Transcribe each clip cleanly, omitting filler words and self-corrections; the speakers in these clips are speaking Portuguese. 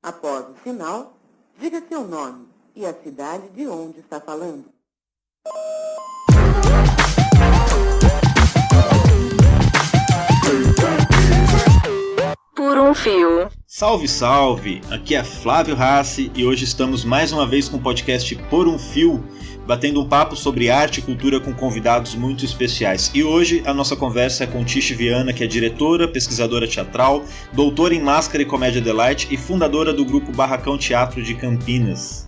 Após o sinal, diga seu nome e a cidade de onde está falando. Por um fio. Salve, salve! Aqui é Flávio Rassi e hoje estamos mais uma vez com o podcast Por um Fio, batendo um papo sobre arte e cultura com convidados muito especiais. E hoje a nossa conversa é com Tish Viana, que é diretora, pesquisadora teatral, doutora em Máscara e Comédia dell'arte e fundadora do grupo Barracão Teatro de Campinas.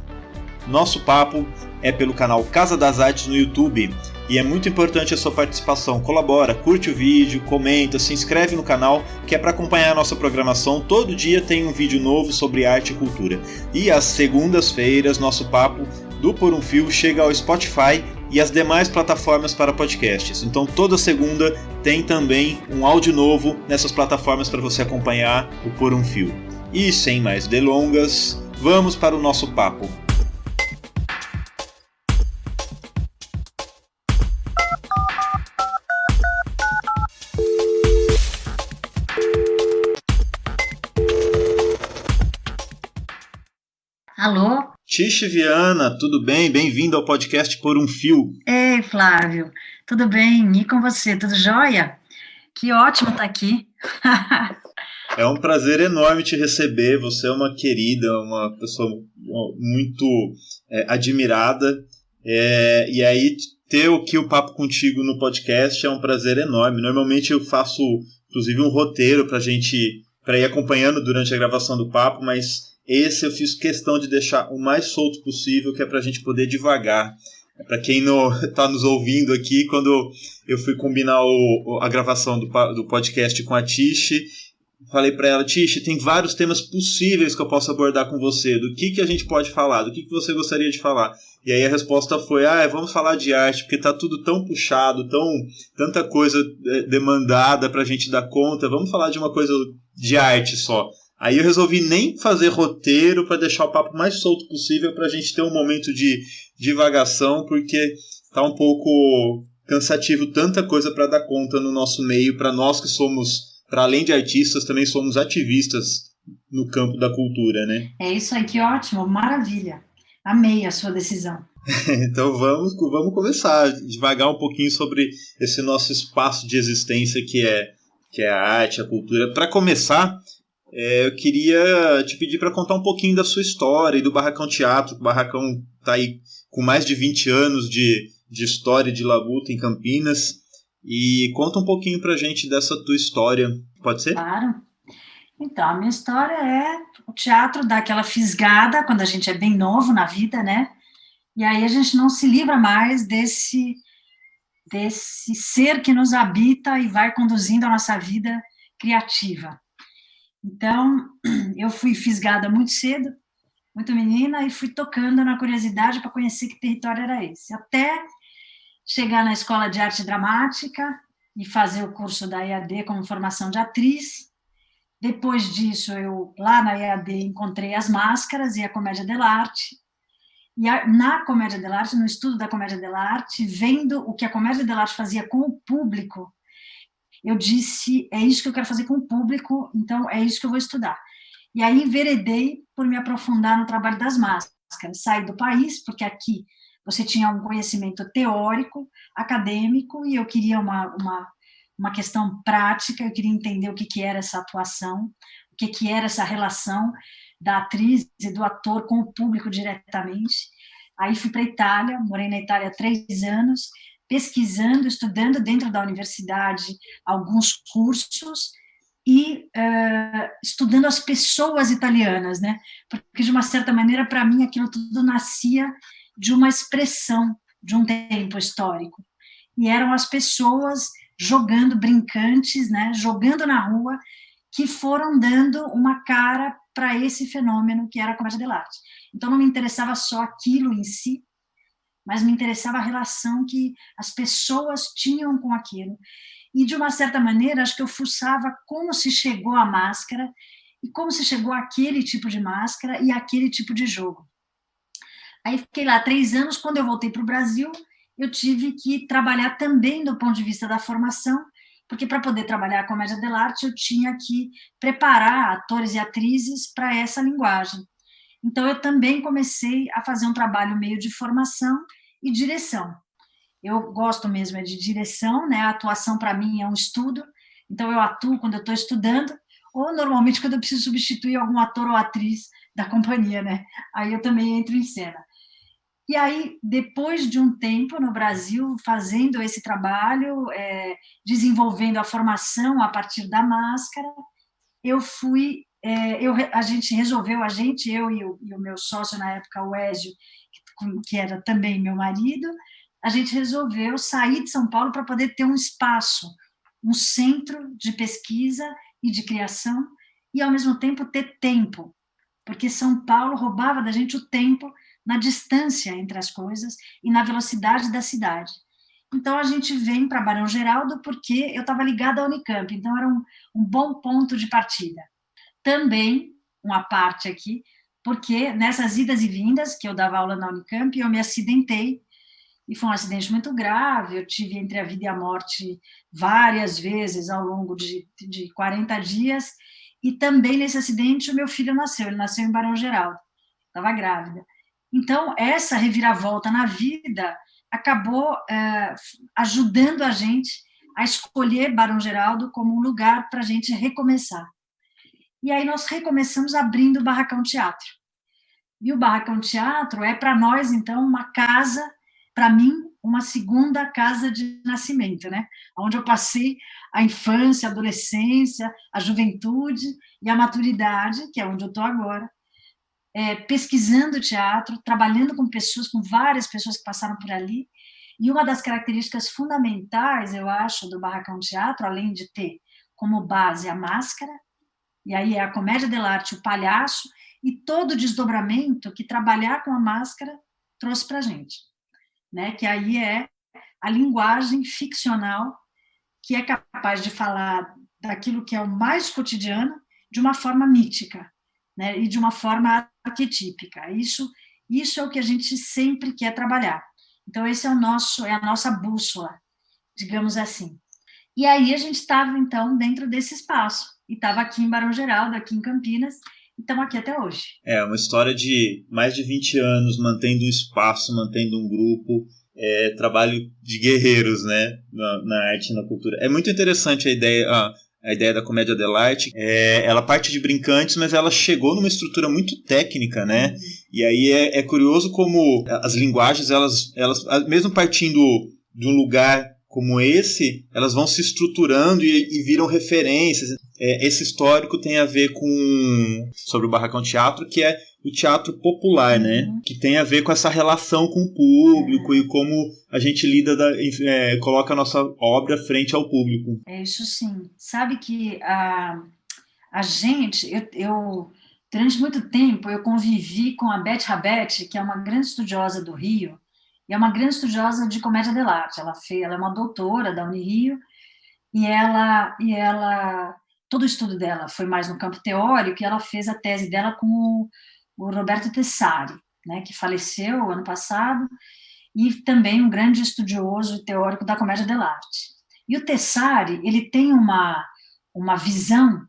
Nosso papo é pelo canal Casa das Artes no YouTube e é muito importante a sua participação. Colabora, curte o vídeo, comenta, se inscreve no canal, que é para acompanhar a nossa programação. Todo dia tem um vídeo novo sobre arte e cultura. E às segundas-feiras, nosso papo do Por um Fio chega ao Spotify e as demais plataformas para podcasts. Então toda segunda tem também um áudio novo nessas plataformas para você acompanhar o Por um Fio. E sem mais delongas, vamos para o nosso papo. Alô? Tish Viana, tudo bem? Bem-vindo ao podcast Por um Fio. Ei, Flávio, tudo bem? E com você, tudo jóia? Que ótimo estar aqui. É um prazer enorme te receber, você é uma querida, uma pessoa muito admirada, e aí ter aqui o papo contigo no podcast é um prazer enorme. Normalmente eu faço, inclusive, um roteiro para ir acompanhando durante a gravação do papo, mas esse eu fiz questão de deixar o mais solto possível, que é para a gente poder devagar. Para quem não está nos ouvindo aqui, quando eu fui combinar a gravação do podcast com a Tish, falei para ela: Tish, tem vários temas possíveis que eu posso abordar com você, do que a gente pode falar, do que você gostaria de falar. E aí a resposta foi: vamos falar de arte, porque está tudo tão puxado, tanta coisa demandada para a gente dar conta, vamos falar de uma coisa de arte só. Aí eu resolvi nem fazer roteiro para deixar o papo mais solto possível para a gente ter um momento de divagação, porque está um pouco cansativo, tanta coisa para dar conta no nosso meio, para nós que somos, para além de artistas, também somos ativistas no campo da cultura, né? É isso aí, que ótimo, maravilha. Amei a sua decisão. Então vamos começar devagar um pouquinho sobre esse nosso espaço de existência que é a arte, a cultura. Para começar, eu queria te pedir para contar um pouquinho da sua história e do Barracão Teatro. O Barracão está aí com mais de 20 anos de história e de labuta em Campinas. E conta um pouquinho para a gente dessa tua história, pode ser? Claro. Então, a minha história é o teatro dá aquela fisgada quando a gente é bem novo na vida, né? E aí a gente não se livra mais desse ser que nos habita e vai conduzindo a nossa vida criativa. Então, eu fui fisgada muito cedo, muito menina, e fui tocando na curiosidade para conhecer que território era esse. Até chegar na Escola de Arte Dramática e fazer o curso da EAD como formação de atriz. Depois disso, eu, lá na EAD, encontrei as máscaras e a comédia dell'arte. E na comédia dell'arte, no estudo da comédia dell'arte, vendo o que a comédia dell'arte fazia com o público, eu disse, é isso que eu quero fazer com o público, então é isso que eu vou estudar. E aí enveredei por me aprofundar no trabalho das máscaras. Saí do país, porque aqui você tinha um conhecimento teórico, acadêmico, e eu queria uma questão prática, eu queria entender o que era essa atuação, o que era essa relação da atriz e do ator com o público diretamente. Aí fui para a Itália, morei na Itália 3 anos, pesquisando, estudando dentro da universidade alguns cursos e estudando as pessoas italianas, né? Porque, de uma certa maneira, para mim, aquilo tudo nascia de uma expressão de um tempo histórico. E eram as pessoas jogando, brincantes, né? Jogando na rua, que foram dando uma cara para esse fenômeno que era a comédia dell'arte. Então, não me interessava só aquilo em si, mas me interessava a relação que as pessoas tinham com aquilo. E, de uma certa maneira, acho que eu fuçava como se chegou à máscara e como se chegou àquele tipo de máscara e àquele tipo de jogo. Aí fiquei lá 3 anos, quando eu voltei para o Brasil, eu tive que trabalhar também do ponto de vista da formação, porque para poder trabalhar a comédia dell'arte eu tinha que preparar atores e atrizes para essa linguagem. Então eu também comecei a fazer um trabalho meio de formação e direção. Eu gosto mesmo de direção, né? A atuação para mim é um estudo, então eu atuo quando eu estou estudando, ou normalmente quando eu preciso substituir algum ator ou atriz da companhia, né? Aí eu também entro em cena. E aí, depois de um tempo no Brasil, fazendo esse trabalho, desenvolvendo a formação a partir da máscara, eu fui, a gente resolveu, eu e o meu sócio na época, o Ézio, que era também meu marido, a gente resolveu sair de São Paulo para poder ter um espaço, um centro de pesquisa e de criação, e ao mesmo tempo ter tempo, porque São Paulo roubava da gente o tempo na distância entre as coisas e na velocidade da cidade. Então, a gente vem para Barão Geraldo porque eu estava ligada à Unicamp, então era um bom ponto de partida. Também, uma parte aqui, porque nessas idas e vindas, que eu dava aula na Unicamp, eu me acidentei, e foi um acidente muito grave, eu tive entre a vida e a morte várias vezes ao longo de 40 dias, e também nesse acidente o meu filho nasceu, ele nasceu em Barão Geraldo, estava grávida. Então, essa reviravolta na vida acabou ajudando a gente a escolher Barão Geraldo como um lugar para a gente recomeçar. E aí nós recomeçamos abrindo o Barracão Teatro. E o Barracão Teatro é para nós, então, uma casa, para mim, uma segunda casa de nascimento, né? Onde eu passei a infância, a adolescência, a juventude e a maturidade, que é onde eu estou agora, pesquisando teatro, trabalhando com várias pessoas que passaram por ali, e uma das características fundamentais, eu acho, do Barracão Teatro, além de ter como base a máscara, e aí é a comédia dell'arte, o palhaço, e todo o desdobramento que trabalhar com a máscara trouxe para a gente, né? Que aí é a linguagem ficcional que é capaz de falar daquilo que é o mais cotidiano de uma forma mítica, né? E de uma forma arquetípica. Isso é o que a gente sempre quer trabalhar. Então, esse é a nossa bússola, digamos assim. E aí a gente estava, então, dentro desse espaço. E estava aqui em Barão Geraldo, aqui em Campinas, e estamos aqui até hoje. É uma história de mais de 20 anos, mantendo um espaço, mantendo um grupo, trabalho de guerreiros, né, na arte e na cultura. É muito interessante a ideia da comédia dell'arte. Ela parte de brincantes, mas ela chegou numa estrutura muito técnica, né? E aí é curioso como as linguagens, elas mesmo partindo de um lugar como esse, elas vão se estruturando e viram referências. Esse histórico tem a ver sobre o Barracão Teatro, que é o teatro popular, né? Que tem a ver com essa relação com o público e como a gente coloca a nossa obra frente ao público. É isso sim. Sabe que a gente, eu durante muito tempo eu convivi com a Beth Rabet, que é uma grande estudiosa do Rio, e é uma grande estudiosa de comédia dell'arte. Ela é uma doutora da Unirio, e ela todo o estudo dela foi mais no campo teórico, e ela fez a tese dela com o Roberto Tessari, né, que faleceu ano passado, e também um grande estudioso e teórico da comédia dell'arte. E o Tessari, ele tem uma visão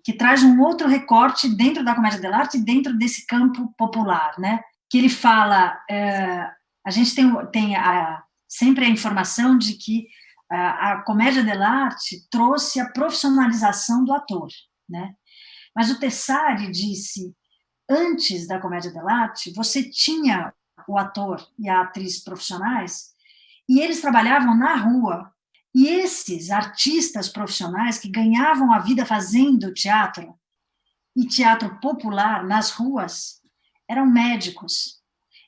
que traz um outro recorte dentro da comédia dell'arte e dentro desse campo popular, né? Que ele fala, a gente tem sempre a informação de que a comédia dell'arte trouxe a profissionalização do ator, né? Mas o Tessari disse, antes da comédia dell'arte, você tinha o ator e a atriz profissionais e eles trabalhavam na rua. E esses artistas profissionais que ganhavam a vida fazendo teatro e teatro popular nas ruas eram médicos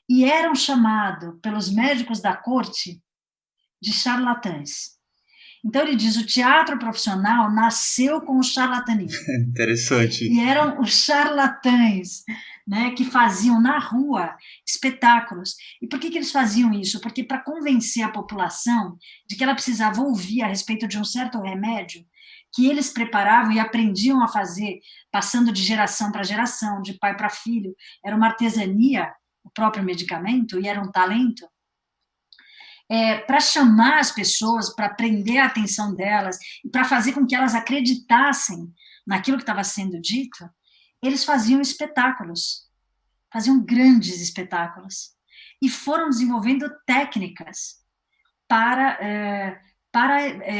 e eram chamados pelos médicos da corte de charlatães. Então ele diz, o teatro profissional nasceu com o charlatanismo. Interessante. E eram os charlatães, né, que faziam na rua espetáculos. E por que eles faziam isso? Porque para convencer a população de que ela precisava ouvir a respeito de um certo remédio que eles preparavam e aprendiam a fazer, passando de geração para geração, de pai para filho, era uma artesania, o próprio medicamento, e era um talento. para chamar as pessoas, para prender a atenção delas, e para fazer com que elas acreditassem naquilo que estava sendo dito, eles faziam espetáculos, faziam grandes espetáculos, e foram desenvolvendo técnicas para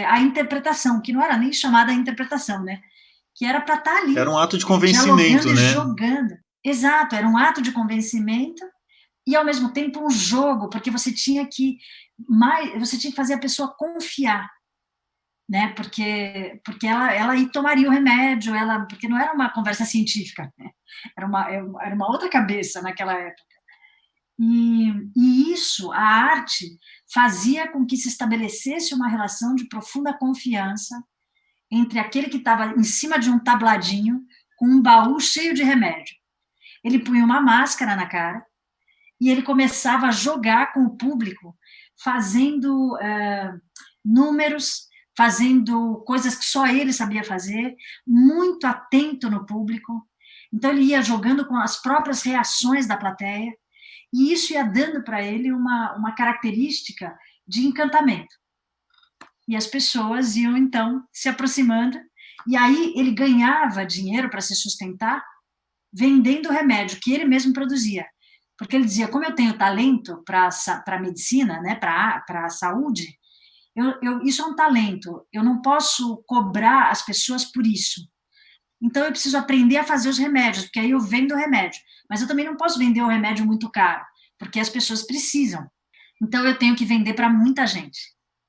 a interpretação, que não era nem chamada interpretação, né? Que era para estar ali. Era um ato de convencimento, né? Jogando. Exato, era um ato de convencimento e, ao mesmo tempo, um jogo, porque você tinha que fazer a pessoa confiar, né? Porque ela aí tomaria o remédio, porque não era uma conversa científica, né? Era uma outra cabeça naquela época. E isso, a arte, fazia com que se estabelecesse uma relação de profunda confiança entre aquele que estava em cima de um tabladinho com um baú cheio de remédio. Ele punha uma máscara na cara e ele começava a jogar com o público, fazendo números, fazendo coisas que só ele sabia fazer, muito atento no público. Então, ele ia jogando com as próprias reações da plateia, e isso ia dando para ele uma característica de encantamento. E as pessoas iam, então, se aproximando, e aí ele ganhava dinheiro para se sustentar vendendo remédio que ele mesmo produzia. Porque ele dizia, como eu tenho talento para a medicina, né, para a saúde, isso é um talento, eu não posso cobrar as pessoas por isso. Então, eu preciso aprender a fazer os remédios, porque aí eu vendo o remédio. Mas eu também não posso vender o remédio muito caro, porque as pessoas precisam. Então, eu tenho que vender para muita gente.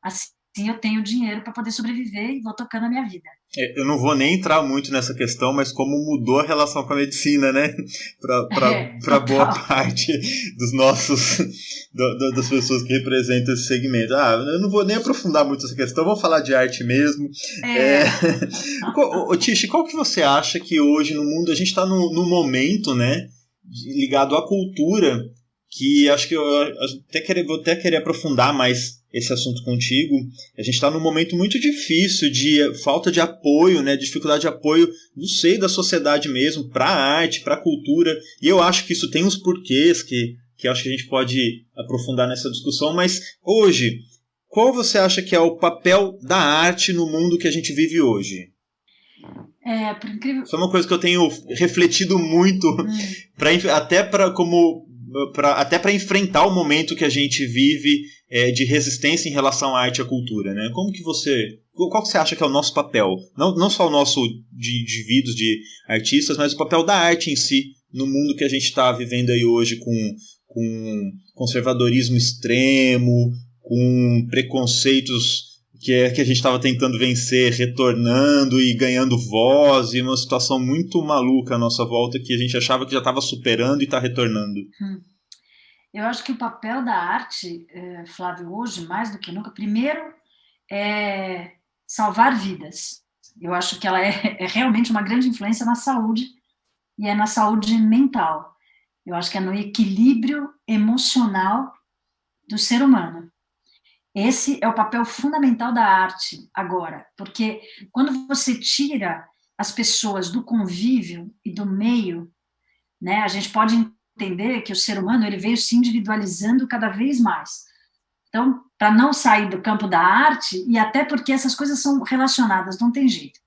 Assim, eu tenho dinheiro para poder sobreviver e vou tocando a minha vida. Eu não vou nem entrar muito nessa questão, mas como mudou a relação com a medicina, né? Para boa parte dos nossos das pessoas que representam esse segmento. Eu não vou nem aprofundar muito essa questão, vamos falar de arte mesmo. Tish, qual que você acha que hoje no mundo a gente está no momento, né, ligado à cultura, que acho que vou até querer aprofundar mais esse assunto contigo. A gente está num momento muito difícil de falta de apoio, né, dificuldade de apoio do seio da sociedade mesmo, para a arte, para a cultura, e eu acho que isso tem uns porquês que acho que a gente pode aprofundar nessa discussão, mas hoje, qual você acha que é o papel da arte no mundo que a gente vive hoje? Por incrível... Isso é uma coisa que eu tenho refletido muito, até para enfrentar o momento que a gente vive de resistência em relação à arte e à cultura, né? Qual que você acha que é o nosso papel? Não só o nosso de indivíduos, de artistas, mas o papel da arte em si, no mundo que a gente está vivendo aí hoje, com conservadorismo extremo, com preconceitos que a gente estava tentando vencer, retornando e ganhando voz, e uma situação muito maluca à nossa volta que a gente achava que já estava superando e está retornando. Eu acho que o papel da arte, Flávio, hoje, mais do que nunca, primeiro é salvar vidas. Eu acho que ela é realmente uma grande influência na saúde, e é na saúde mental. Eu acho que é no equilíbrio emocional do ser humano. Esse é o papel fundamental da arte agora, porque quando você tira as pessoas do convívio e do meio, né, a gente pode entender que o ser humano ele veio se individualizando cada vez mais. Então, para não sair do campo da arte, e até porque essas coisas são relacionadas, não tem jeito.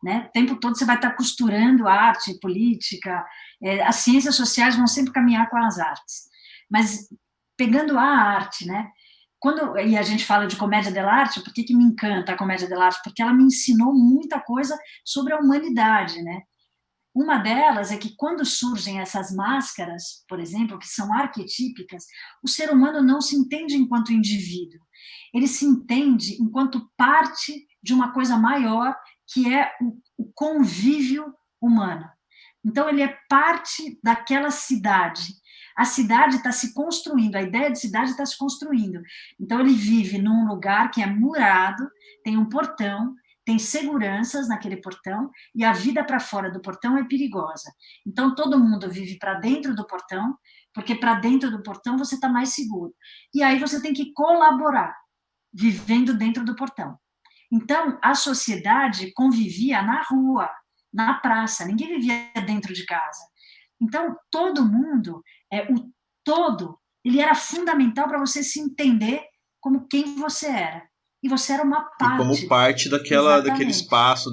Né? O tempo todo você vai estar costurando arte, política, as ciências sociais vão sempre caminhar com as artes. Mas, pegando a arte, né? E a gente fala de comédia dell'arte, por que me encanta a comédia dell'arte? Porque ela me ensinou muita coisa sobre a humanidade, né? Uma delas é que quando surgem essas máscaras, por exemplo, que são arquetípicas, o ser humano não se entende enquanto indivíduo. Ele se entende enquanto parte de uma coisa maior, que é o convívio humano. Então, ele é parte daquela cidade. A cidade está se construindo, a ideia de cidade está se construindo. Então, ele vive num lugar que é murado, tem um portão, tem seguranças naquele portão, e a vida para fora do portão é perigosa. Então, todo mundo vive para dentro do portão, porque para dentro do portão você está mais seguro. E aí você tem que colaborar, vivendo dentro do portão. Então, a sociedade convivia na rua, na praça, ninguém vivia dentro de casa. Então, todo mundo, o todo, ele era fundamental para você se entender como quem você era. E você era uma parte. E como parte daquele espaço,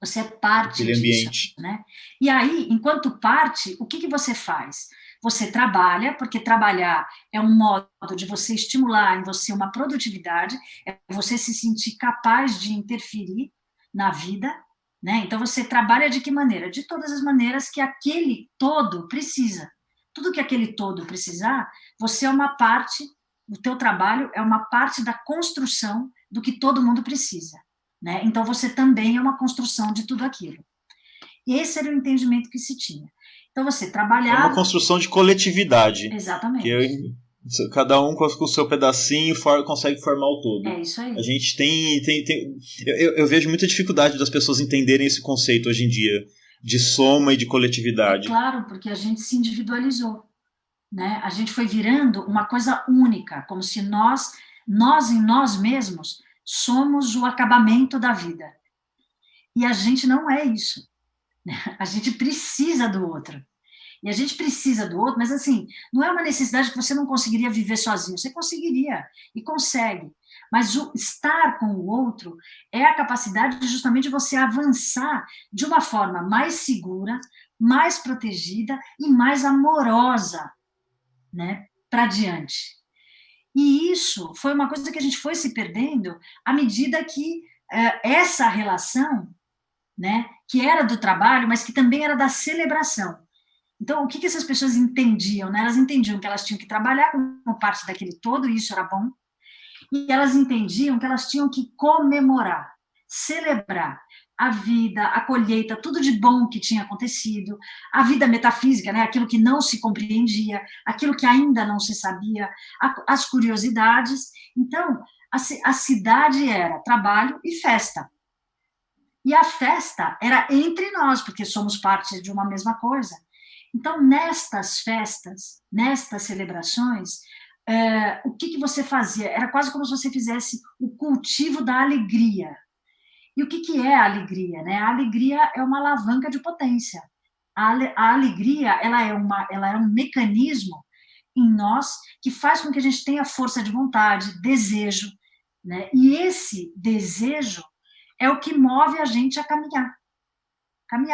você é parte daquele disso, ambiente. né? E aí, enquanto parte, o que você faz? Você trabalha, porque trabalhar é um modo de você estimular em você uma produtividade, é você se sentir capaz de interferir na vida, né? Então, você trabalha de que maneira? De todas as maneiras que aquele todo precisa. Tudo que aquele todo precisar, você é uma parte, o teu trabalho é uma parte da construção do que todo mundo precisa. Né? Então, você também é uma construção de tudo aquilo. E esse era o entendimento que se tinha. Então, você trabalhava... É uma construção de coletividade. Exatamente. Cada um com o seu pedacinho consegue formar o todo. É isso aí. A gente eu vejo muita dificuldade das pessoas entenderem esse conceito hoje em dia, de soma e de coletividade. É claro, porque a gente se individualizou. Né? A gente foi virando uma coisa única, como se nós em nós mesmos, somos o acabamento da vida. E a gente não é isso. A gente precisa do outro. E a gente precisa do outro, mas assim, não é uma necessidade que você não conseguiria viver sozinho. Você conseguiria e consegue. Mas o estar com o outro é a capacidade de justamente você avançar de uma forma mais segura, mais protegida e mais amorosa, né, para diante. E isso foi uma coisa que a gente foi se perdendo à medida que essa relação, né, que era do trabalho, mas que também era da celebração. Então, o que essas pessoas entendiam? Né? Elas entendiam que elas tinham que trabalhar como parte daquele todo, e isso era bom, e elas entendiam que elas tinham que comemorar, celebrar a vida, a colheita, tudo de bom que tinha acontecido, a vida metafísica, né? Aquilo que não se compreendia, aquilo que ainda não se sabia, as curiosidades. Então, a cidade era trabalho e festa. E a festa era entre nós, porque somos parte de uma mesma coisa. Então, nestas festas, nestas celebrações, o que você fazia? Era quase como se você fizesse o cultivo da alegria. E o que é a alegria? Né? A alegria é uma alavanca de potência. A alegria ela é um mecanismo em nós que faz com que a gente tenha força de vontade, desejo. Né? E esse desejo é o que move a gente a caminhar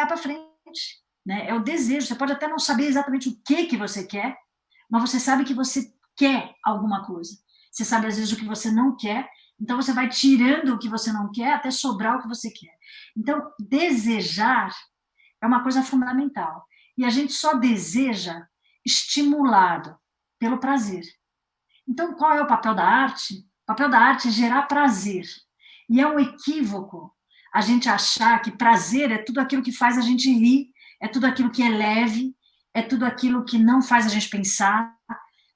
para frente. Né? É o desejo. Você pode até não saber exatamente o que você quer, mas você sabe que você quer alguma coisa. Você sabe, às vezes, o que você não quer, então você vai tirando o que você não quer até sobrar o que você quer. Então, desejar é uma coisa fundamental. E a gente só deseja estimulado pelo prazer. Então, qual é o papel da arte? O papel da arte é gerar prazer. E é um equívoco a gente achar que prazer é tudo aquilo que faz a gente rir, é tudo aquilo que é leve, é tudo aquilo que não faz a gente pensar.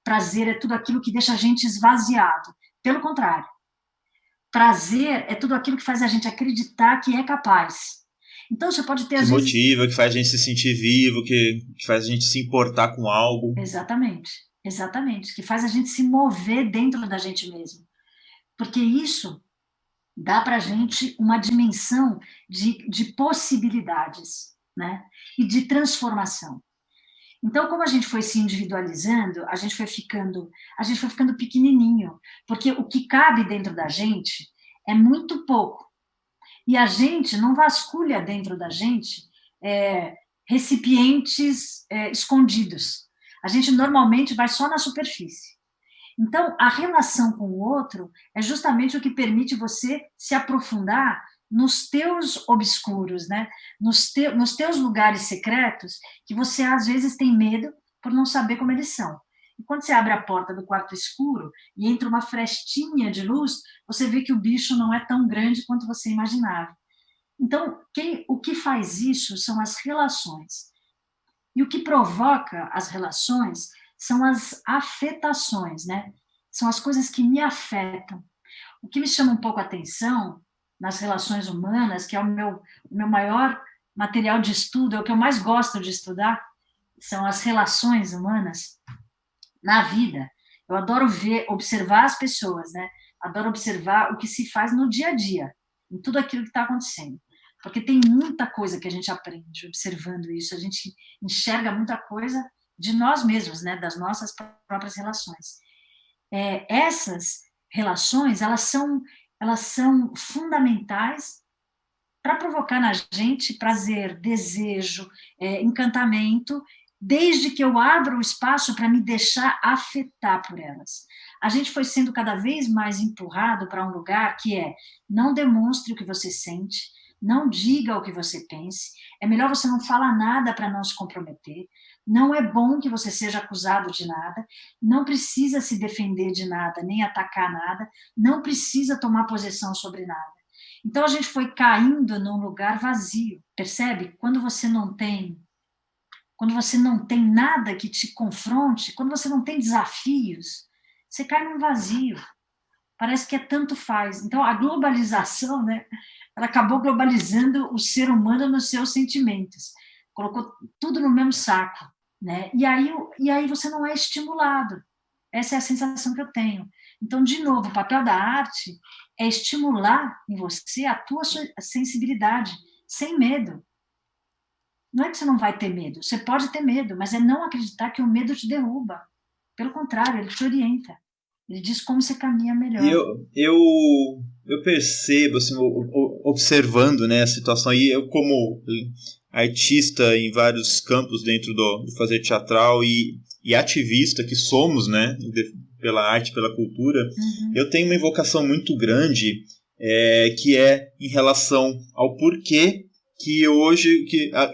Prazer é tudo aquilo que deixa a gente esvaziado. Pelo contrário. Prazer é tudo aquilo que faz a gente acreditar que é capaz. Então, você pode ter, às vezes... Que motiva, que faz a gente se sentir vivo, que faz a gente se importar com algo. Exatamente. Que faz a gente se mover dentro da gente mesmo. Porque isso dá para a gente uma dimensão de possibilidades, né? E de transformação. Então, como a gente foi se individualizando, a gente foi ficando pequenininho, porque o que cabe dentro da gente é muito pouco. E a gente não vasculha dentro da gente recipientes escondidos. A gente normalmente vai só na superfície. Então, a relação com o outro é justamente o que permite você se aprofundar nos teus obscuros, né? Nos teus lugares secretos, que você às vezes tem medo por não saber como eles são. E quando você abre a porta do quarto escuro e entra uma frestinha de luz, você vê que o bicho não é tão grande quanto você imaginava. Então, o que faz isso são as relações. E o que provoca as relações são as afetações, né? São as coisas que me afetam. O que me chama um pouco a atenção nas relações humanas, que é o meu maior material de estudo, é o que eu mais gosto de estudar, são as relações humanas na vida. Eu adoro observar as pessoas, né? Adoro observar o que se faz no dia a dia, em tudo aquilo que está acontecendo. Porque tem muita coisa que a gente aprende observando isso, a gente enxerga muita coisa de nós mesmos, né? Das nossas próprias relações. Essas relações, elas são fundamentais para provocar na gente prazer, desejo, encantamento, desde que eu abra o espaço para me deixar afetar por elas. A gente foi sendo cada vez mais empurrado para um lugar que não demonstre o que você sente, não diga o que você pense, é melhor você não falar nada para não se comprometer, não é bom que você seja acusado de nada, não precisa se defender de nada, nem atacar nada, não precisa tomar posição sobre nada. Então a gente foi caindo num lugar vazio, percebe? Quando você não tem nada que te confronte, quando você não tem desafios, você cai num vazio. Parece que tanto faz. Então, a globalização, né, ela acabou globalizando o ser humano nos seus sentimentos. Colocou tudo no mesmo saco. Né? E aí você não é estimulado. Essa é a sensação que eu tenho. Então, de novo, o papel da arte é estimular em você a tua sensibilidade, sem medo. Não é que você não vai ter medo, você pode ter medo, mas é não acreditar que o medo te derruba. Pelo contrário, ele te orienta. Ele diz como você caminha melhor. E eu percebo, assim, observando, né, a situação, e eu como artista em vários campos dentro do fazer teatral e ativista que somos, né, pela arte, pela cultura, eu tenho uma invocação muito grande, que é em relação ao porquê que hoje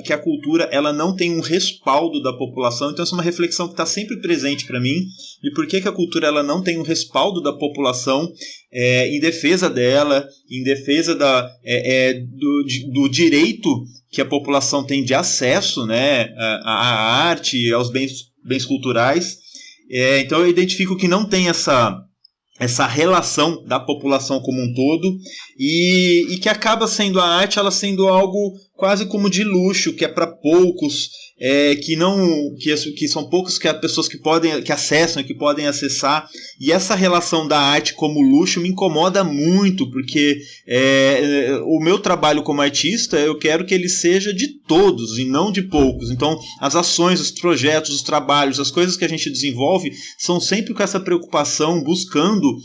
que a cultura ela não tem um respaldo da população. Então essa é uma reflexão que está sempre presente para mim, de por que a cultura ela não tem um respaldo da população em defesa dela, em defesa do direito que a população tem de acesso, né, à arte, aos bens culturais. Então eu identifico que não tem essa relação da população como um todo, e que acaba sendo a arte, ela sendo algo quase como de luxo, que é para poucos, que são poucos que as pessoas que acessam, que podem acessar. E essa relação da arte como luxo me incomoda muito, porque o meu trabalho como artista, eu quero que ele seja de todos e não de poucos. Então as ações, os projetos, os trabalhos, as coisas que a gente desenvolve são sempre com essa preocupação, buscando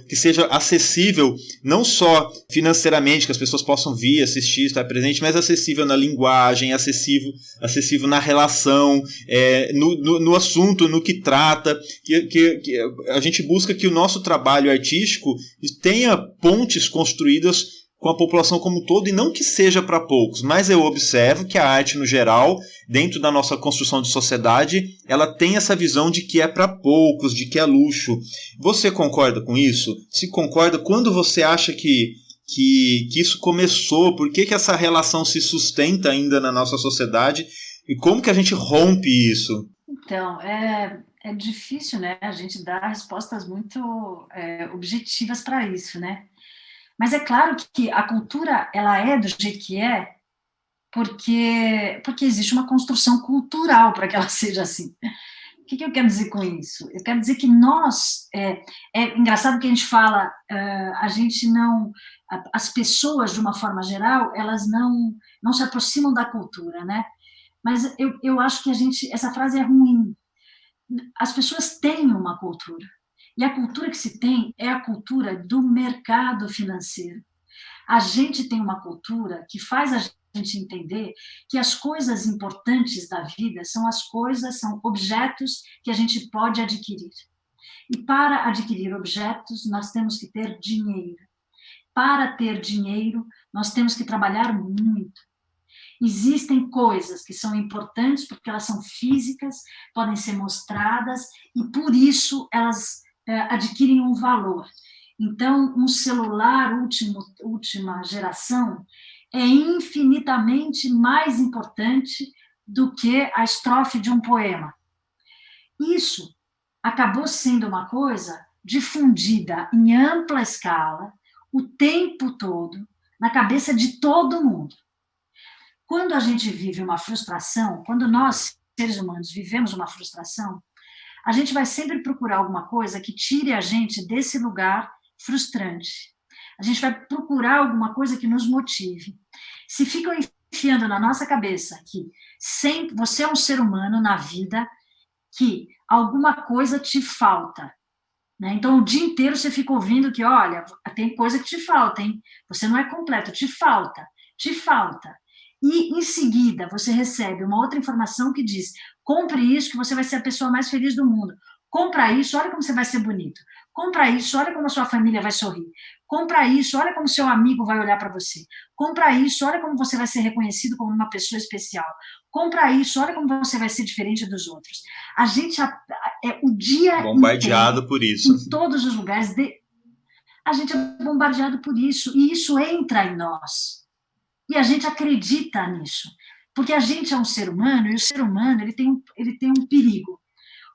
que seja acessível, não só financeiramente, que as pessoas possam vir, assistir, estar presente, mas acessível na linguagem, acessível na relação, no assunto, no que trata, que a gente busca que o nosso trabalho artístico tenha pontes construídas com a população como um todo, e não que seja para poucos, mas eu observo que a arte no geral, dentro da nossa construção de sociedade, ela tem essa visão de que é para poucos, de que é luxo. Você concorda com isso? Se concorda, quando você acha que isso começou? Por que essa relação se sustenta ainda na nossa sociedade? E como que a gente rompe isso? Então, é difícil, né? A gente dar respostas muito objetivas para isso, né? Mas é claro que a cultura ela é do jeito que é porque existe uma construção cultural para que ela seja assim. O que eu quero dizer com isso? Eu quero dizer que nós... É engraçado que a gente fala, a gente não... As pessoas, de uma forma geral, elas não se aproximam da cultura, né? Mas eu acho que essa frase é ruim. As pessoas têm uma cultura. E a cultura que se tem é a cultura do mercado financeiro. A gente tem uma cultura que faz a gente entender que as coisas importantes da vida são objetos que a gente pode adquirir. E para adquirir objetos, nós temos que ter dinheiro. Para ter dinheiro, nós temos que trabalhar muito. Existem coisas que são importantes porque elas são físicas, podem ser mostradas, e por isso elas adquirem um valor. Então, um celular última geração é infinitamente mais importante do que a estrofe de um poema. Isso acabou sendo uma coisa difundida em ampla escala, o tempo todo, na cabeça de todo mundo. Quando a gente vive uma frustração, quando nós, seres humanos, vivemos uma frustração, a gente vai sempre procurar alguma coisa que tire a gente desse lugar frustrante. A gente vai procurar alguma coisa que nos motive. Se ficam enfiando na nossa cabeça que você é um ser humano na vida, que alguma coisa te falta, né? Então, o dia inteiro você fica ouvindo que, olha, tem coisa que te falta, hein? Você não é completo, te falta, te falta. E, em seguida, você recebe uma outra informação que diz, compre isso que você vai ser a pessoa mais feliz do mundo. Compra isso, olha como você vai ser bonito. Compra isso, olha como a sua família vai sorrir. Compra isso, olha como seu amigo vai olhar para você. Compra isso, olha como você vai ser reconhecido como uma pessoa especial. Compra isso, olha como você vai ser diferente dos outros. A gente é o dia Bombardeado inteiro, por isso. em todos os lugares, a gente é bombardeado por isso, e isso entra em nós. E a gente acredita nisso, porque a gente é um ser humano, e o ser humano ele tem um perigo.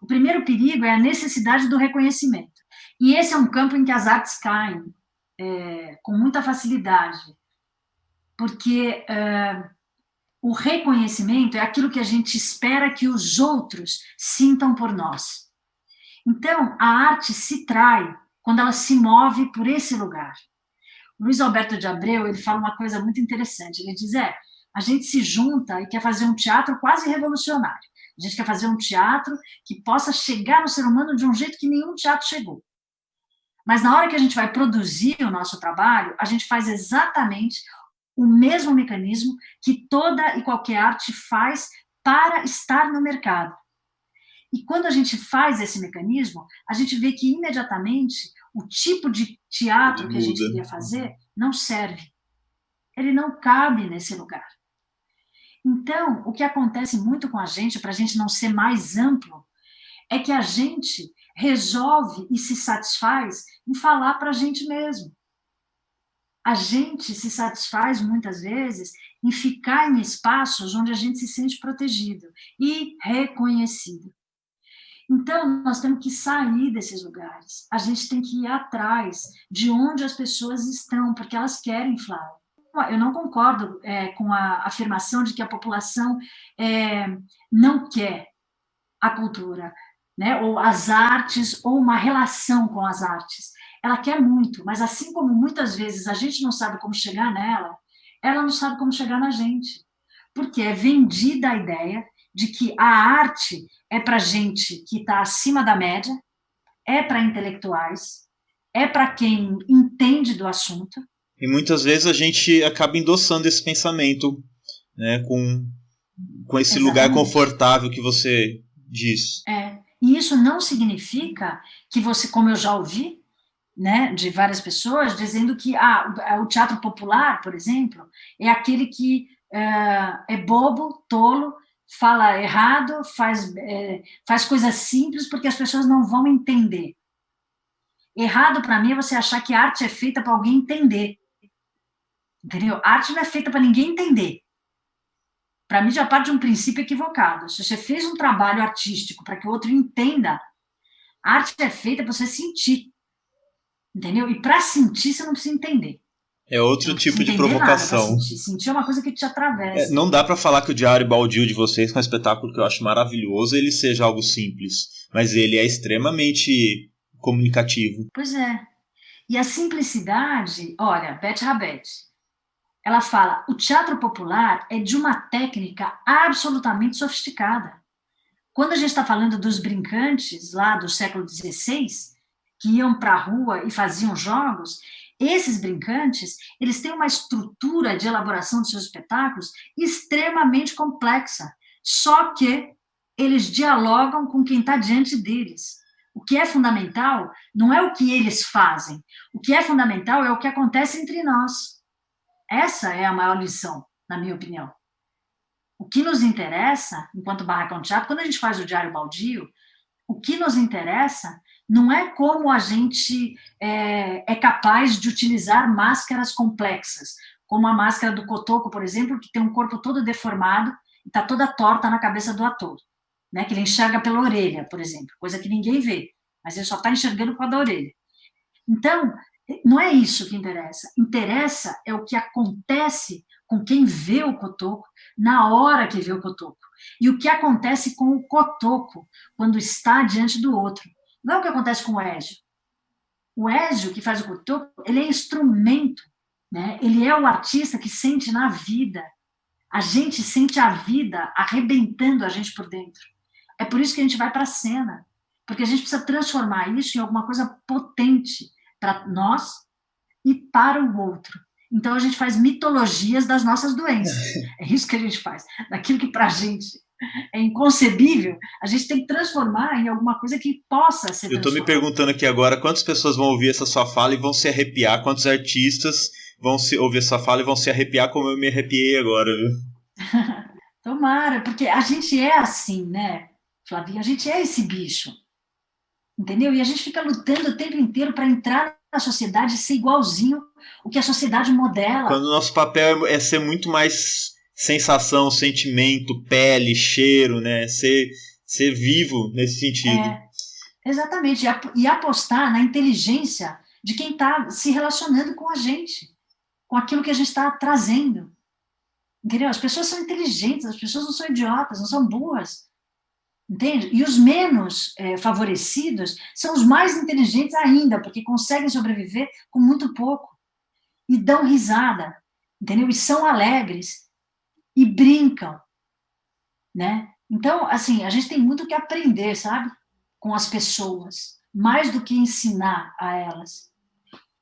O primeiro perigo é a necessidade do reconhecimento. E esse é um campo em que as artes caem com muita facilidade, porque o reconhecimento é aquilo que a gente espera que os outros sintam por nós. Então, a arte se trai quando ela se move por esse lugar. Luiz Alberto de Abreu, ele fala uma coisa muito interessante. Ele diz, a gente se junta e quer fazer um teatro quase revolucionário. A gente quer fazer um teatro que possa chegar no ser humano de um jeito que nenhum teatro chegou. Mas na hora que a gente vai produzir o nosso trabalho, a gente faz exatamente o mesmo mecanismo que toda e qualquer arte faz para estar no mercado. E quando a gente faz esse mecanismo, a gente vê que imediatamente o tipo de teatro que a gente queria fazer não serve. Ele não cabe nesse lugar. Então, o que acontece muito com a gente, para a gente não ser mais amplo, é que a gente resolve e se satisfaz em falar para a gente mesmo. A gente se satisfaz, muitas vezes, em ficar em espaços onde a gente se sente protegido e reconhecido. Então, nós temos que sair desses lugares. A gente tem que ir atrás de onde as pessoas estão, porque elas querem falar. Eu não concordo com a afirmação de que a população não quer a cultura, né? Ou as artes, ou uma relação com as artes. Ela quer muito, mas assim como muitas vezes a gente não sabe como chegar nela, ela não sabe como chegar na gente. Porque é vendida a ideia de que a arte é para gente que está acima da média, é para intelectuais, é para quem entende do assunto. E muitas vezes a gente acaba endossando esse pensamento, né, com esse lugar confortável que você diz. E isso não significa que você, como eu já ouvi, né, de várias pessoas, dizendo que o teatro popular, por exemplo, é aquele que é bobo, tolo, fala errado, faz coisas simples porque as pessoas não vão entender. Errado para mim é você achar que a arte é feita para alguém entender. Entendeu? A arte não é feita para ninguém entender. Para mim já parte de um princípio equivocado. Se você fez um trabalho artístico para que o outro entenda, a arte é feita para você sentir. Entendeu? E para sentir você não precisa entender. É outro tipo de provocação. Sentir é uma coisa que te atravessa. Não dá para falar que o Diário Baldio de vocês, que é um espetáculo que eu acho maravilhoso, ele seja algo simples. Mas ele é extremamente comunicativo. Pois é. E a simplicidade, olha, Beth Rabet, ela fala, o teatro popular é de uma técnica absolutamente sofisticada. Quando a gente está falando dos brincantes lá do século XVI, que iam para a rua e faziam jogos, esses brincantes, eles têm uma estrutura de elaboração de seus espetáculos extremamente complexa, só que eles dialogam com quem está diante deles. O que é fundamental não é o que eles fazem, o que é fundamental é o que acontece entre nós. Essa é a maior lição, na minha opinião. O que nos interessa, enquanto Barracão Teatro, quando a gente faz o Diário Baldio, o que nos interessa não é como a gente é capaz de utilizar máscaras complexas, como a máscara do Cotoco, por exemplo, que tem um corpo todo deformado e está toda torta na cabeça do ator, né? Que ele enxerga pela orelha, por exemplo, coisa que ninguém vê, mas ele só está enxergando com a da orelha. Então, não é isso que interessa. Interessa é o que acontece com quem vê o Cotoco na hora que vê o Cotoco. E o que acontece com o Cotoco quando está diante do outro. Não é o que acontece com o Ézio. O Ézio, que faz o Cotoco, ele é instrumento, né? Ele é o artista que sente na vida. A gente sente a vida arrebentando a gente por dentro. É por isso que a gente vai para a cena. porque a gente precisa transformar isso em alguma coisa potente para nós e para o outro. Então, a gente faz mitologias das nossas doenças. É isso que a gente faz. Daquilo que para a gente é inconcebível, a gente tem que transformar em alguma coisa que possa ser Eu estou me transformada. perguntando aqui agora quantas pessoas vão ouvir essa sua fala e vão se arrepiar, quantos artistas vão ouvir essa fala e vão se arrepiar como eu me arrepiei agora, viu? Tomara, porque a gente é assim, né, Flavinha? A gente é esse bicho, entendeu? E a gente fica lutando o tempo inteiro para entrar na sociedade e ser igualzinho o que a sociedade modela. Quando o nosso papel é ser muito mais sensação, sentimento, pele, cheiro, né? Ser vivo nesse sentido. Exatamente, e apostar na inteligência de quem está se relacionando com a gente, com aquilo que a gente está trazendo. Entendeu? As pessoas são inteligentes, as pessoas não são idiotas, não são burras. Entende? E os menos favorecidos são os mais inteligentes ainda, porque conseguem sobreviver com muito pouco. E dão risada, entendeu? E são alegres, e brincam, né? Então, assim, a gente tem muito que aprender, sabe? Com as pessoas, mais do que ensinar a elas.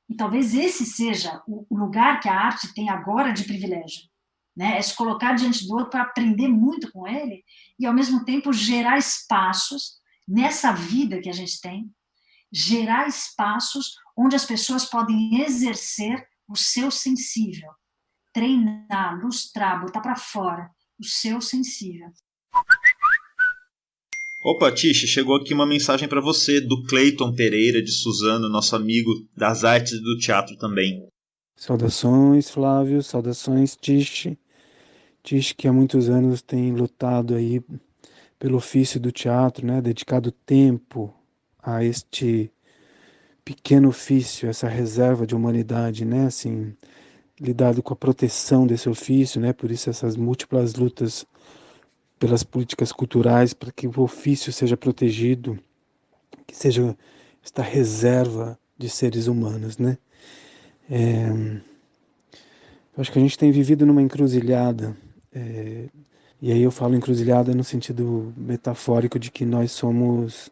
E talvez esse seja o lugar que a arte tem agora de privilégio, né? É se colocar diante do outro para aprender muito com ele e, ao mesmo tempo, gerar espaços nessa vida que a gente tem, gerar espaços onde as pessoas podem exercer o seu sensível, treinar, lustrar, botar para fora o seu sensível. Opa, Tish, chegou aqui uma mensagem para você do Cleiton Pereira de Suzano, nosso amigo das artes e do teatro também. Saudações, Flávio, saudações, Tish. Tish que há muitos anos tem lutado aí pelo ofício do teatro, né? Dedicado tempo a este pequeno ofício, essa reserva de humanidade, né? Assim, lidado com a proteção desse ofício, né? Por isso essas múltiplas lutas pelas políticas culturais para que o ofício seja protegido, que seja esta reserva de seres humanos, né? Eu acho que a gente tem vivido numa encruzilhada, e aí eu falo encruzilhada no sentido metafórico de que nós somos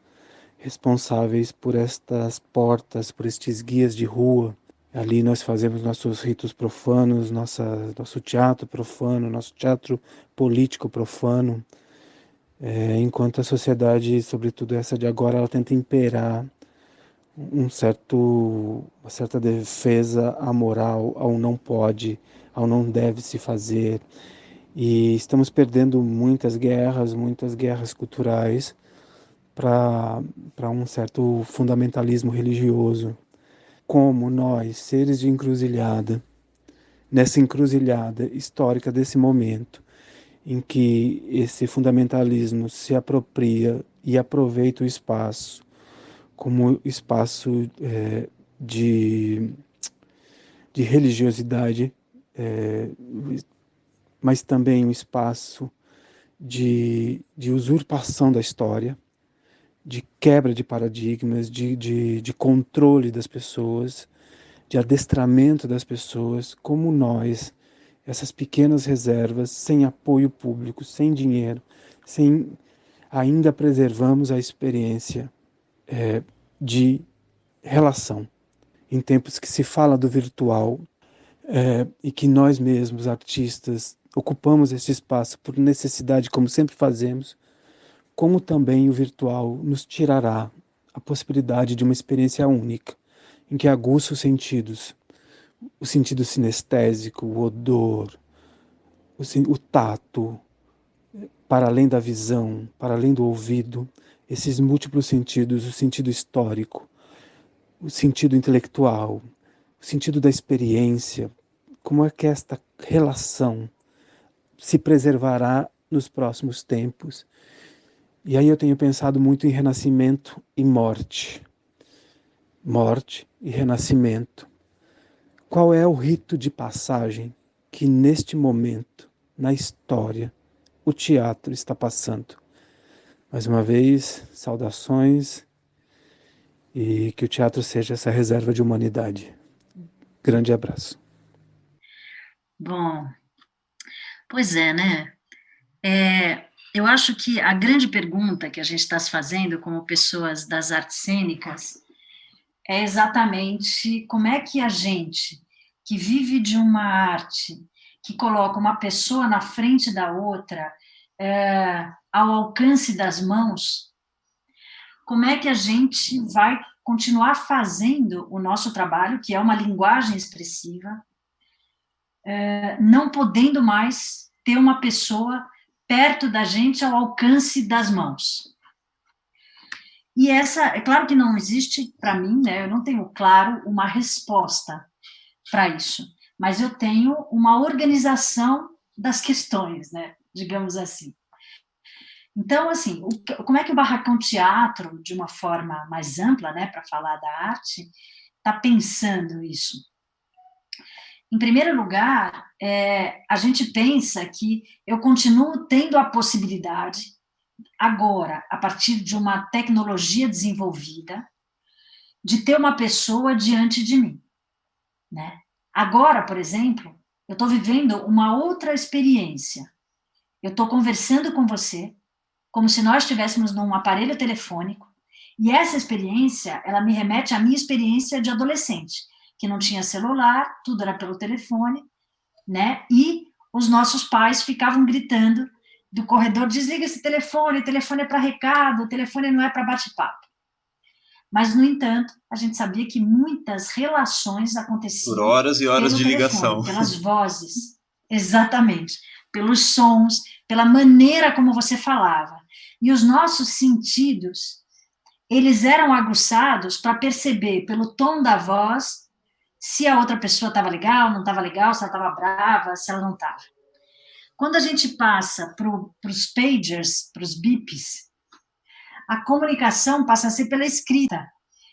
responsáveis por estas portas, por estes guias de rua. Ali nós fazemos nossos ritos profanos, nosso teatro profano, nosso teatro político profano, enquanto a sociedade, sobretudo essa de agora, ela tenta imperar uma certa defesa à moral, ao não pode, ao não deve se fazer. E estamos perdendo muitas guerras culturais para um certo fundamentalismo religioso. Como nós, seres de encruzilhada, nessa encruzilhada histórica desse momento, em que esse fundamentalismo se apropria e aproveita o espaço como espaço de religiosidade, mas também um espaço de usurpação da história, de quebra de paradigmas, de controle das pessoas, de adestramento das pessoas, como nós, essas pequenas reservas, sem apoio público, sem dinheiro, sem ainda preservamos a experiência de relação. Em tempos que se fala do virtual e que nós mesmos, artistas, ocupamos esse espaço por necessidade, como sempre fazemos, como também o virtual nos tirará a possibilidade de uma experiência única, em que aguça os sentidos, o sentido sinestésico, o odor, o tato, para além da visão, para além do ouvido, esses múltiplos sentidos, o sentido histórico, o sentido intelectual, o sentido da experiência, como é que esta relação se preservará nos próximos tempos. E aí eu tenho pensado muito em renascimento e morte. Morte e renascimento. Qual é o rito de passagem que neste momento, na história, o teatro está passando? Mais uma vez, saudações e que o teatro seja essa reserva de humanidade. Grande abraço. Bom, pois é, né? eu acho que a grande pergunta que a gente está se fazendo como pessoas das artes cênicas é exatamente como é que a gente, que vive de uma arte, que coloca uma pessoa na frente da outra, ao alcance das mãos, como é que a gente vai continuar fazendo o nosso trabalho, que é uma linguagem expressiva, não podendo mais ter uma pessoa perto da gente ao alcance das mãos. E essa, é claro que não existe para mim, né, eu não tenho, claro, uma resposta para isso, mas eu tenho uma organização das questões, né, digamos assim. Então, assim, como é que o Barracão Teatro, de uma forma mais ampla, né, para falar da arte, está pensando isso? Em primeiro lugar, a gente pensa que eu continuo tendo a possibilidade, agora, a partir de uma tecnologia desenvolvida, de ter uma pessoa diante de mim, né? Agora, por exemplo, eu estou vivendo uma outra experiência. Eu estou conversando com você, como se nós estivéssemos num aparelho telefônico, e essa experiência, ela me remete à minha experiência de adolescente, que não tinha celular, tudo era pelo telefone, né? E os nossos pais ficavam gritando do corredor: desliga esse telefone, o telefone é para recado, o telefone não é para bate-papo. Mas, no entanto, a gente sabia que muitas relações aconteciam por horas e horas pelo de telefone, ligação. pelas vozes, exatamente, pelos sons, pela maneira como você falava. E os nossos sentidos, eles eram aguçados para perceber pelo tom da voz se a outra pessoa estava legal, não estava legal, se ela estava brava, se ela não estava. Quando a gente passa para os pagers, para os bips, a comunicação passa a ser pela escrita.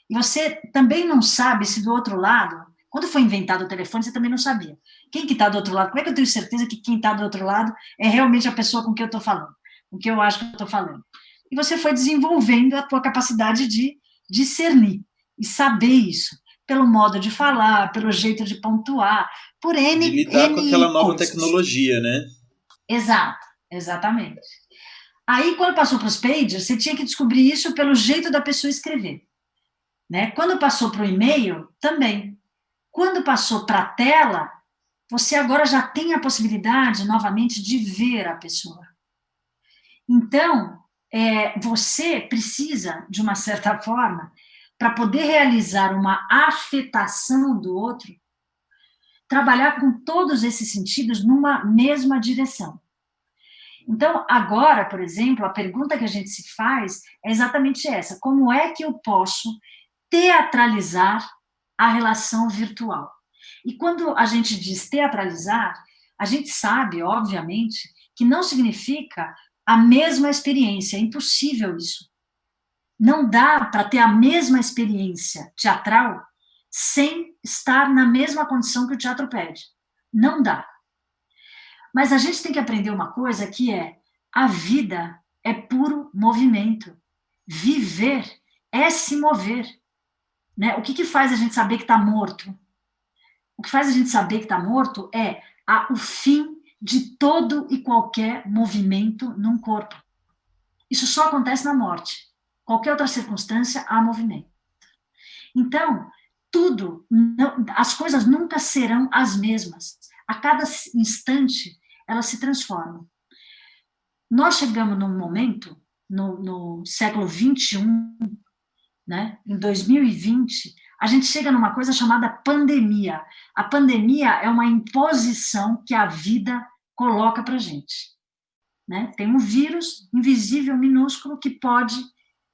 E você também não sabe se do outro lado, quando foi inventado o telefone, você também não sabia. Quem que está do outro lado? Como é que eu tenho certeza que quem está do outro lado é realmente a pessoa com quem eu estou falando, com quem eu acho que eu estou falando? E você foi desenvolvendo a tua capacidade de discernir e saber isso, pelo modo de falar, pelo jeito de pontuar, por N de lidar com aquela nova coisas. tecnologia, né? Exato, exatamente. Aí, quando passou para os pagers, você tinha que descobrir isso pelo jeito da pessoa escrever, né? Quando passou para o e-mail, também. Quando passou para a tela, você agora já tem a possibilidade, novamente, de ver a pessoa. Então, você precisa, de uma certa forma, para poder realizar uma afetação do outro, trabalhar com todos esses sentidos numa mesma direção. Então, agora, por exemplo, a pergunta que a gente se faz é exatamente essa: como é que eu posso teatralizar a relação virtual? E quando a gente diz teatralizar, a gente sabe, obviamente, que não significa a mesma experiência, é impossível isso. Não dá para ter a mesma experiência teatral sem estar na mesma condição que o teatro pede. Não dá. Mas a gente tem que aprender uma coisa que é: a vida é puro movimento. Viver é se mover. Né? O que faz a gente saber que está morto? O que faz a gente saber que está morto é o fim de todo e qualquer movimento num corpo. Isso só acontece na morte. Qualquer outra circunstância, há movimento. Então, as coisas nunca serão as mesmas. A cada instante, elas se transformam. Nós chegamos num momento, no século XXI, né, em 2020, a gente chega numa coisa chamada pandemia. A pandemia é uma imposição que a vida coloca para a gente. Né? Tem um vírus invisível, minúsculo, que pode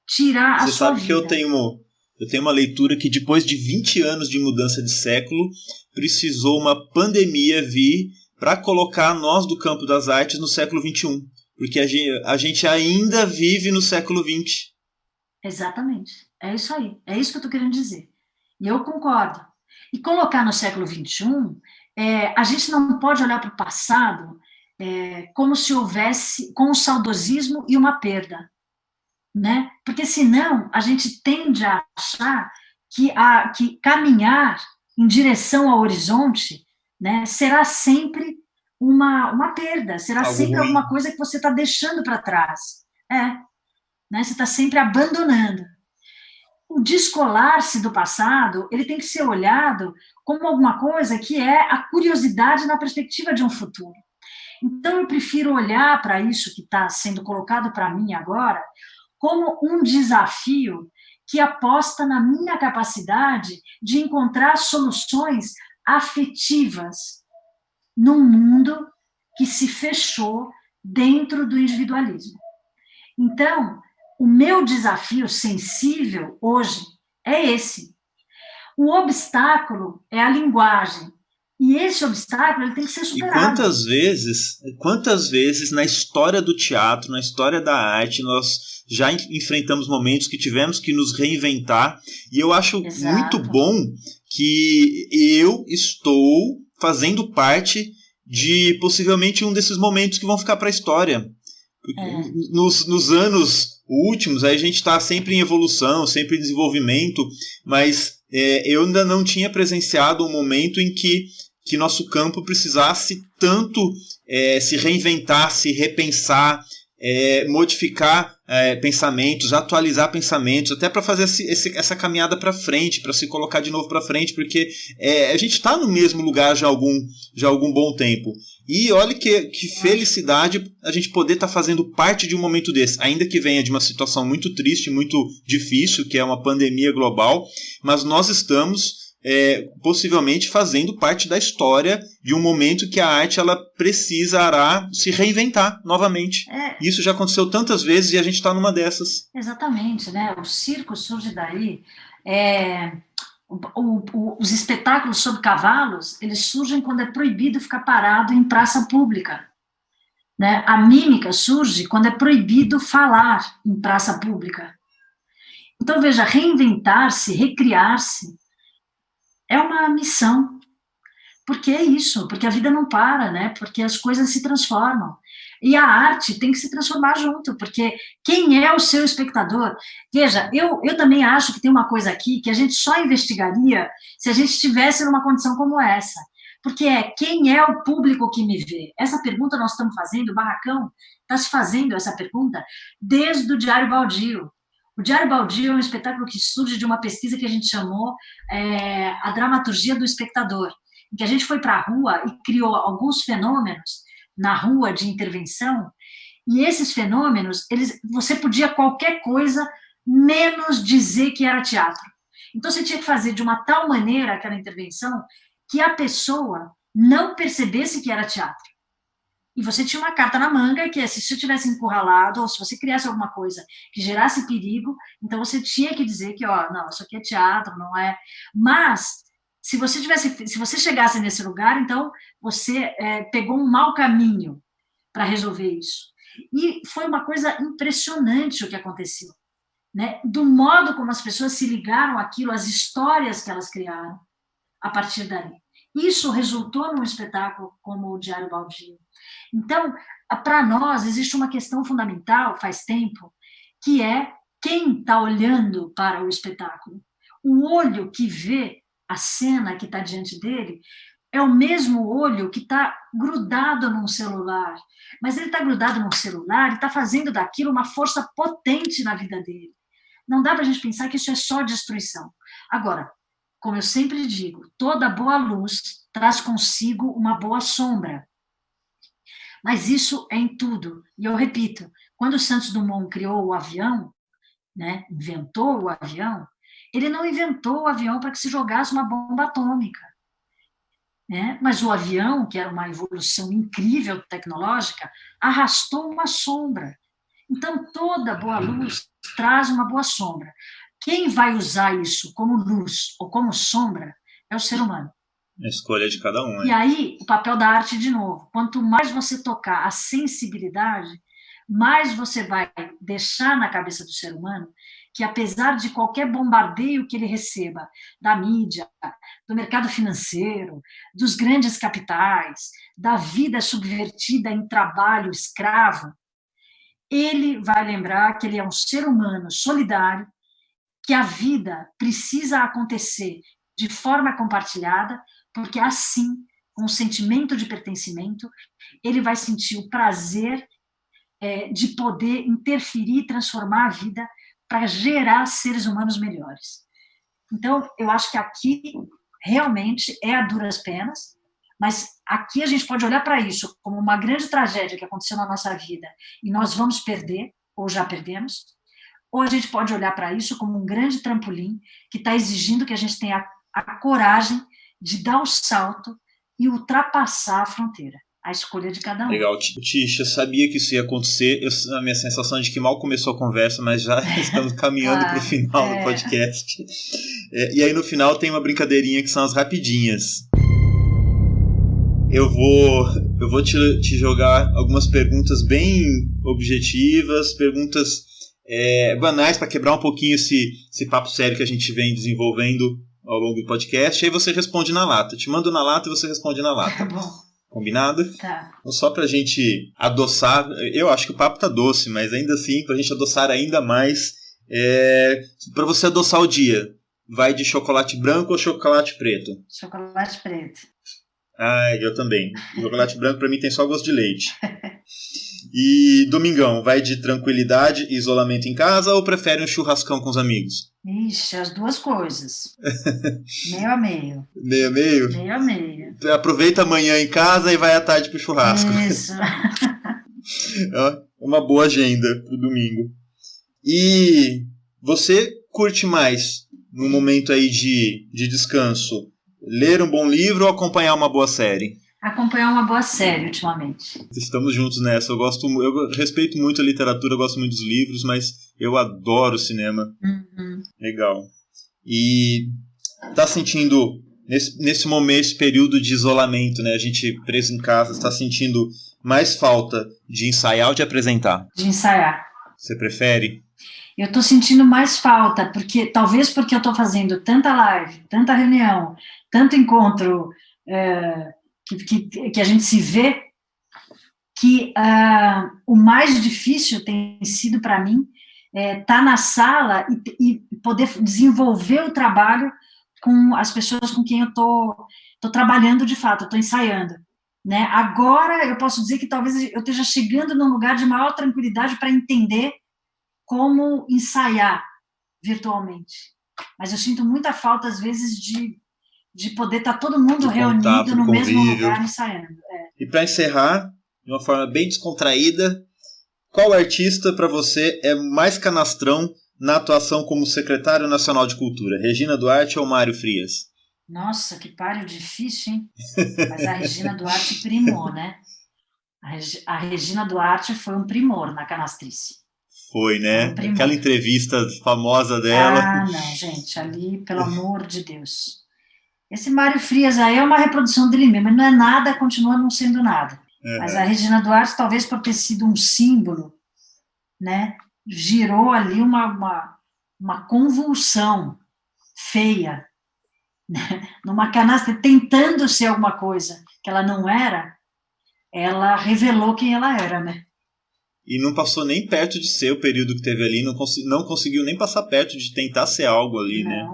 tirar a sua vida. Você sabe que eu tenho uma leitura que depois de 20 anos de mudança de século, precisou uma pandemia vir para colocar nós do campo das artes no século XXI. Porque a gente ainda vive no século XX. Exatamente. É isso aí. É isso que eu estou querendo dizer. E eu concordo. E colocar no século XXI, a gente não pode olhar para o passado como se houvesse, com um saudosismo e uma perda. Né? Porque senão a gente tende a achar que caminhar em direção ao horizonte, né, será sempre uma perda, será Algo sempre ruim. alguma coisa que você está deixando para trás. Né? Você está sempre abandonando. O descolar-se do passado, ele tem que ser olhado como alguma coisa que é a curiosidade na perspectiva de um futuro. Então, eu prefiro olhar para isso que está sendo colocado para mim agora como um desafio que aposta na minha capacidade de encontrar soluções afetivas num mundo que se fechou dentro do individualismo. Então, o meu desafio sensível hoje é esse. O obstáculo é a linguagem. E esse obstáculo ele tem que ser superado. E quantas vezes na história do teatro, na história da arte, nós já enfrentamos momentos que tivemos que nos reinventar. E eu acho muito bom que eu estou fazendo parte de possivelmente um desses momentos que vão ficar para a história. Nos anos últimos, a gente está sempre em evolução, sempre em desenvolvimento, mas eu ainda não tinha presenciado um momento em que nosso campo precisasse tanto se reinventar, se repensar, modificar pensamentos, atualizar pensamentos, até para fazer essa caminhada para frente, para se colocar de novo para frente, porque a gente está no mesmo lugar já há algum bom tempo. E olha que felicidade a gente poder estar fazendo parte de um momento desse, ainda que venha de uma situação muito triste, muito difícil, que é uma pandemia global, mas nós estamos possivelmente fazendo parte da história de um momento que a arte ela precisará se reinventar novamente. Isso já aconteceu tantas vezes e a gente está numa dessas. Exatamente, né? O circo surge daí. Os espetáculos sobre cavalos, eles surgem quando é proibido ficar parado em praça pública. Né? A mímica surge quando é proibido falar em praça pública. Então, veja, reinventar-se, recriar-se, é uma missão. Porque é isso, porque a vida não para, né? Porque as coisas se transformam. E a arte tem que se transformar junto, porque quem é o seu espectador? Veja, eu também acho que tem uma coisa aqui que a gente só investigaria se a gente estivesse numa condição como essa. Porque quem é o público que me vê? Essa pergunta nós estamos fazendo, o Barracão está se fazendo essa pergunta desde o Diário Baldio. O Diário Baldio é um espetáculo que surge de uma pesquisa que a gente chamou a dramaturgia do espectador, em que a gente foi para a rua e criou alguns fenômenos na rua de intervenção, e esses fenômenos, você podia qualquer coisa menos dizer que era teatro. Então você tinha que fazer de uma tal maneira aquela intervenção que a pessoa não percebesse que era teatro. E você tinha uma carta na manga que se você tivesse encurralado ou se você criasse alguma coisa que gerasse perigo, então você tinha que dizer que, não, isso aqui é teatro, não é. Mas se você chegasse nesse lugar, então você pegou um mau caminho para resolver isso. E foi uma coisa impressionante o que aconteceu, né? Do modo como as pessoas se ligaram àquilo, as histórias que elas criaram a partir dali. Isso resultou num espetáculo como o Diário Baldio. Então, para nós, existe uma questão fundamental, faz tempo, que é quem está olhando para o espetáculo. O olho que vê a cena que está diante dele é o mesmo olho que está grudado num celular. Mas ele está grudado num celular e está fazendo daquilo uma força potente na vida dele. Não dá para a gente pensar que isso é só destruição. Agora, como eu sempre digo, toda boa luz traz consigo uma boa sombra. Mas isso é em tudo. E eu repito, quando Santos Dumont criou o avião, né, inventou o avião, ele não inventou o avião para que se jogasse uma bomba atômica. Né? Mas o avião, que era uma evolução incrível tecnológica, arrastou uma sombra. Então, toda boa luz traz uma boa sombra. Quem vai usar isso como luz ou como sombra é o ser humano. A escolha de cada um. E aí, o papel da arte, de novo, quanto mais você tocar a sensibilidade, mais você vai deixar na cabeça do ser humano que, apesar de qualquer bombardeio que ele receba da mídia, do mercado financeiro, dos grandes capitais, da vida subvertida em trabalho escravo, ele vai lembrar que ele é um ser humano solidário, que a vida precisa acontecer de forma compartilhada, porque assim com o sentimento de pertencimento, ele vai sentir o prazer de poder interferir e transformar a vida para gerar seres humanos melhores. Então, eu acho que aqui realmente é a duras penas, mas aqui a gente pode olhar para isso como uma grande tragédia que aconteceu na nossa vida e nós vamos perder, ou já perdemos, ou a gente pode olhar para isso como um grande trampolim que está exigindo que a gente tenha a coragem de dar o salto e ultrapassar a fronteira. A escolha de cada um. Legal, Tish, eu sabia que isso ia acontecer. A minha sensação é de que mal começou a conversa, mas já estamos caminhando para o final do podcast. E aí no final tem uma brincadeirinha que são as rapidinhas. Eu vou te jogar algumas perguntas bem objetivas, perguntas banais para quebrar um pouquinho esse papo sério que a gente vem desenvolvendo ao longo do podcast. Aí você responde na lata. Eu te mando na lata e você responde na lata. Tá bom. Combinado? Tá. Então, só pra gente adoçar, eu acho que o papo tá doce, mas ainda assim, pra gente adoçar ainda mais, pra você adoçar o dia, vai de chocolate branco ou chocolate preto? Chocolate preto. Ah, eu também. Chocolate branco pra mim tem só gosto de leite. E domingão, vai de tranquilidade e isolamento em casa ou prefere um churrascão com os amigos? Ixi, as duas coisas. Meio a meio. Meio a meio? Meio a meio. Aproveita amanhã em casa e vai à tarde pro churrasco. Isso. É uma boa agenda pro domingo. E você curte mais, num momento aí de descanso, ler um bom livro ou acompanhar uma boa série? Acompanhar uma boa série ultimamente. Estamos juntos nessa. Eu respeito muito a literatura, eu gosto muito dos livros, mas eu adoro cinema. Uhum. Legal. E tá sentindo, nesse momento, esse período de isolamento, né? A gente preso em casa, está sentindo mais falta de ensaiar ou de apresentar? De ensaiar. Você prefere? Eu estou sentindo mais falta, talvez porque eu estou fazendo tanta live, tanta reunião, tanto encontro que a gente se vê, que o mais difícil tem sido para mim estar na sala e poder desenvolver o trabalho com as pessoas com quem eu estou trabalhando de fato, estou ensaiando. Né? Agora eu posso dizer que talvez eu esteja chegando num lugar de maior tranquilidade para entender como ensaiar virtualmente. Mas eu sinto muita falta, às vezes, de poder estar todo mundo reunido no mesmo lugar ensaiando. E para encerrar, de uma forma bem descontraída, qual artista para você é mais canastrão na atuação como secretário nacional de cultura? Regina Duarte ou Mário Frias? Nossa, que páreo difícil, hein? Mas a Regina Duarte primou, né? A Regina Duarte foi um primor na canastrice. Foi, né? Aquela entrevista famosa dela. Ah, não, gente, ali, pelo amor de Deus. Esse Mário Frias aí é uma reprodução dele mesmo, mas não é nada, continua não sendo nada. Uhum. Mas a Regina Duarte, talvez por ter sido um símbolo, né, girou ali uma convulsão feia, né, numa canastra, tentando ser alguma coisa que ela não era, ela revelou quem ela era, né? E não passou nem perto de ser o período que teve ali, não conseguiu nem passar perto de tentar ser algo ali, né?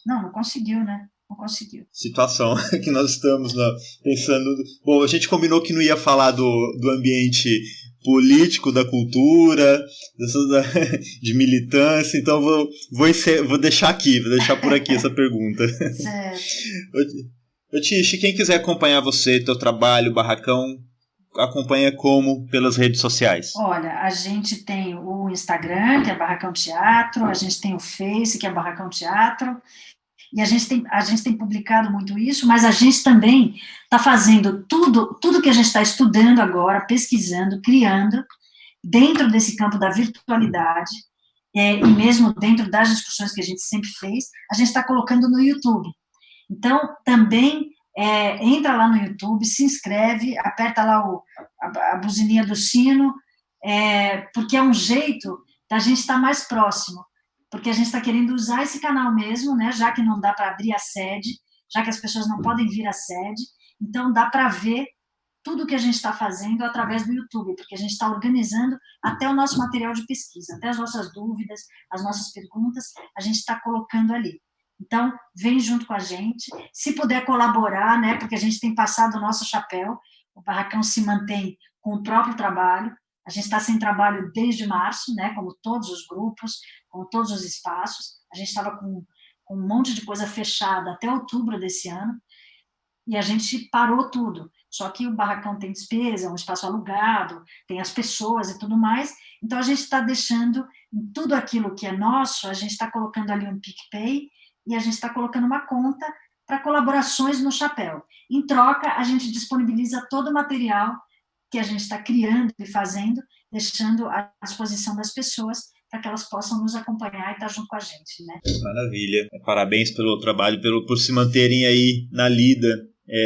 Não conseguiu, né? Não conseguiu. Situação que nós estamos pensando... Bom, a gente combinou que não ia falar do ambiente político, da cultura, de militância, então vou deixar por aqui essa pergunta. Certo. Ô Tish, quem quiser acompanhar você, teu trabalho, Barracão, acompanha como? Pelas redes sociais? Olha, a gente tem o Instagram, que é Barracão Teatro, a gente tem o Face, que é Barracão Teatro, e a gente tem publicado muito isso, mas a gente também está fazendo tudo que a gente está estudando agora, pesquisando, criando, dentro desse campo da virtualidade, e mesmo dentro das discussões que a gente sempre fez, a gente está colocando no YouTube. Então, também entra lá no YouTube, se inscreve, aperta lá a buzininha do sino, porque é um jeito da gente estar mais próximo, porque a gente está querendo usar esse canal mesmo, né, já que não dá para abrir a sede, já que as pessoas não podem vir à sede, então dá para ver tudo que a gente está fazendo através do YouTube, porque a gente está organizando até o nosso material de pesquisa, até as nossas dúvidas, as nossas perguntas, a gente está colocando ali. Então, vem junto com a gente. Se puder colaborar, né, porque a gente tem passado o nosso chapéu, o Barracão se mantém com o próprio trabalho. A gente está sem trabalho desde março, né, como todos os grupos, como todos os espaços. A gente estava com um monte de coisa fechada até outubro desse ano, e a gente parou tudo. Só que o Barracão tem despesa, um espaço alugado, tem as pessoas e tudo mais, então a gente está deixando tudo aquilo que é nosso, a gente está colocando ali um PicPay e a gente está colocando uma conta para colaborações no chapéu. Em troca, a gente disponibiliza todo o material que a gente está criando e fazendo, deixando à disposição das pessoas para que elas possam nos acompanhar e estar junto com a gente, né? Maravilha. Parabéns pelo trabalho, por se manterem aí na lida.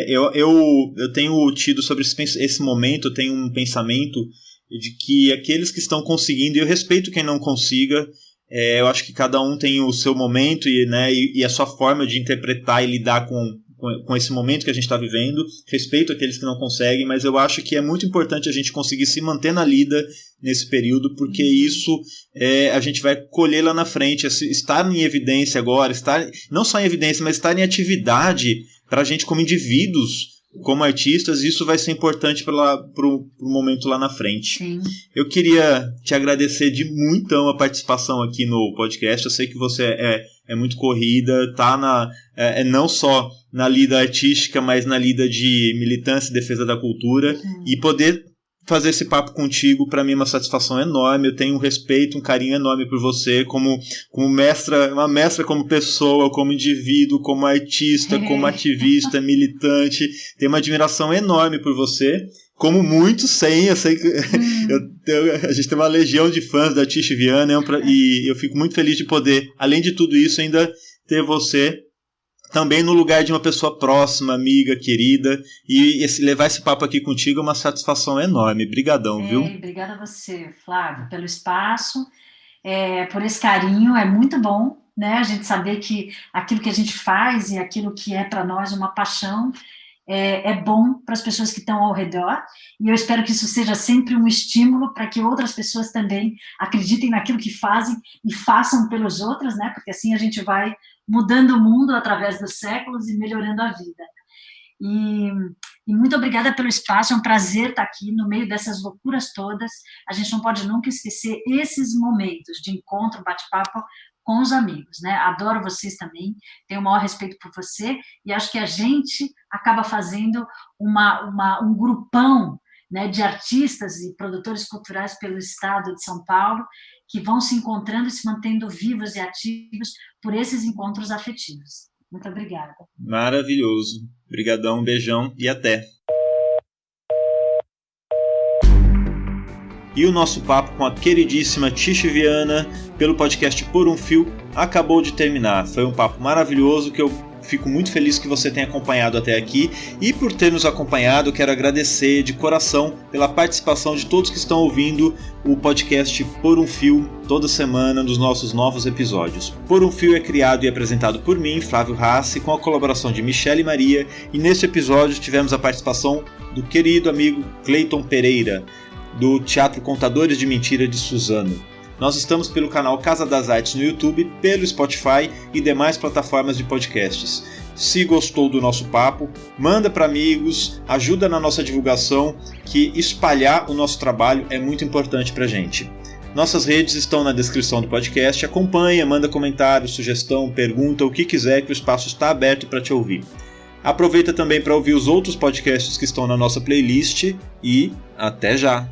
Eu tenho tido sobre esse momento, eu tenho um pensamento de que aqueles que estão conseguindo, e eu respeito quem não consiga, eu acho que cada um tem o seu momento e a sua forma de interpretar e lidar com esse momento que a gente está vivendo. Respeito aqueles que não conseguem, mas eu acho que é muito importante a gente conseguir se manter na lida nesse período, porque isso a gente vai colher lá na frente. Estar em evidência agora, não só em evidência, mas estar em atividade para a gente como indivíduos, como artistas, isso vai ser importante para o momento lá na frente. Sim. Eu queria te agradecer de muitão a participação aqui no podcast. Eu sei que você é muito corrida, tá não só na lida artística, mas na lida de militância e defesa da cultura. E poder fazer esse papo contigo, para mim, é uma satisfação enorme. Eu tenho um respeito, um carinho enorme por você, como mestra, uma mestra como pessoa, como indivíduo, como artista, como ativista, militante. Tenho uma admiração enorme por você. Como muitos têm, eu sei que a gente tem uma legião de fãs da Tish Viana, e eu fico muito feliz de poder, além de tudo isso, ainda ter você também no lugar de uma pessoa próxima, amiga, querida, e levar esse papo aqui contigo é uma satisfação enorme. Brigadão, viu? Obrigada a você, Flávio, pelo espaço, por esse carinho. É muito bom, né, a gente saber que aquilo que a gente faz e aquilo que é para nós uma paixão é bom para as pessoas que estão ao redor, e eu espero que isso seja sempre um estímulo para que outras pessoas também acreditem naquilo que fazem e façam pelos outros, né? Porque assim a gente vai mudando o mundo através dos séculos e melhorando a vida. E muito obrigada pelo espaço, é um prazer estar aqui no meio dessas loucuras todas. A gente não pode nunca esquecer esses momentos de encontro, bate-papo com os amigos, né? Adoro vocês também, tenho o maior respeito por você, e acho que a gente acaba fazendo um grupão, né, de artistas e produtores culturais pelo estado de São Paulo, que vão se encontrando e se mantendo vivos e ativos por esses encontros afetivos. Muito obrigada. Maravilhoso. Obrigadão, um beijão e até. E o nosso papo com a queridíssima Tish Viana, pelo podcast Por um Fio, acabou de terminar. Foi um papo maravilhoso que eu fico muito feliz que você tenha acompanhado até aqui. E por ter nos acompanhado, quero agradecer de coração pela participação de todos que estão ouvindo o podcast Por um Fio toda semana nos nossos novos episódios. Por um Fio é criado e apresentado por mim, Flávio Rassi, com a colaboração de Michele Maria, e neste episódio tivemos a participação do querido amigo Cleiton Pereira, do Teatro Contadores de Mentira de Suzano. Nós estamos pelo canal Casa das Artes no YouTube, pelo Spotify e demais plataformas de podcasts. Se gostou do nosso papo, manda para amigos, ajuda na nossa divulgação, que espalhar o nosso trabalho é muito importante para a gente. Nossas redes estão na descrição do podcast, acompanha, manda comentário, sugestão, pergunta, o que quiser, que o espaço está aberto para te ouvir. Aproveita também para ouvir os outros podcasts que estão na nossa playlist e até já!